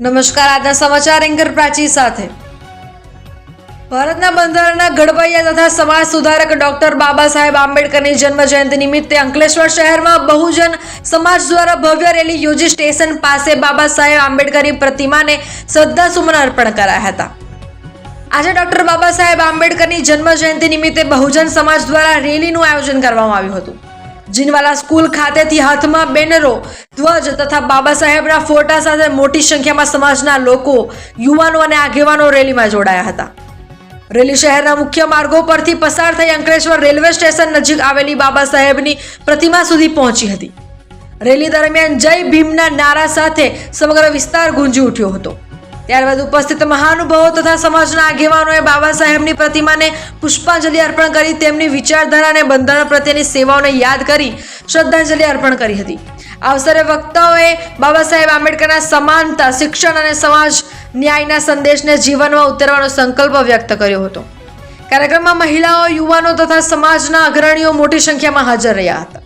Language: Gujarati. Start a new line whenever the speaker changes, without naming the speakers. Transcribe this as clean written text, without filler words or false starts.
નમસ્કાર, આજના સમાચાર એન્કર પ્રાચી સાથે. ભારતના બંધારણના ઘડવૈયા તથા સમાજ સુધારક ડોક્ટર બાબા સાહેબ આંબેડકરની જન્મ જયંતિ નિમિત્તે અંકલેશ્વર શહેરમાં બહુજન સમાજ દ્વારા ભવ્ય રેલી યોજી સ્ટેશન પાસે બાબા સાહેબ આંબેડકરની પ્રતિમાને શ્રદ્ધાસુમન અર્પણ કરાયા હતા. આજે ડોક્ટર બાબા સાહેબ આંબેડકરની જન્મ જયંતિ નિમિત્તે બહુજન સમાજ દ્વારા રેલીનું આયોજન કરવામાં આવ્યું હતું. જીનવાલા સ્કૂલ ખાતેથી હાથમાં બેનરો, ધ્વજ તથા બાબા સાહેબના ફોટા સાથે મોટી સંખ્યામાં સમાજના લોકો, યુવાનો અને આગેવાનો રેલીમાં જોડાયા હતા. રેલી શહેરના મુખ્ય માર્ગો પરથી પસાર થઈ અંકલેશ્વર રેલવે સ્ટેશન નજીક આવેલી બાબા સાહેબની પ્રતિમા સુધી પહોંચી હતી. રેલી દરમિયાન જય ભીમના નારા સાથે સમગ્ર વિસ્તાર ગુંજી ઉઠ્યો હતો. ત્યારબાદ ઉપસ્થિત મહાનુભાવો તથા સમાજના આગેવાનોએ બાબા સાહેબની પ્રતિમાને પુષ્પાંજલિ અર્પણ કરી તેમની વિચારધારા અને બંધારણ પ્રત્યેની સેવાઓને યાદ કરી શ્રદ્ધાંજલિ અર્પણ કરી હતી. આ અવસરે વક્તાઓએ બાબા સાહેબ આંબેડકરના સમાનતા, શિક્ષણ અને સમાજ ન્યાયના સંદેશને જીવનમાં ઉતારવાનો સંકલ્પ વ્યક્ત કર્યો હતો. કાર્યક્રમમાં મહિલાઓ, યુવાનો તથા સમાજના અગ્રણીઓ મોટી સંખ્યામાં હાજર રહ્યા હતા.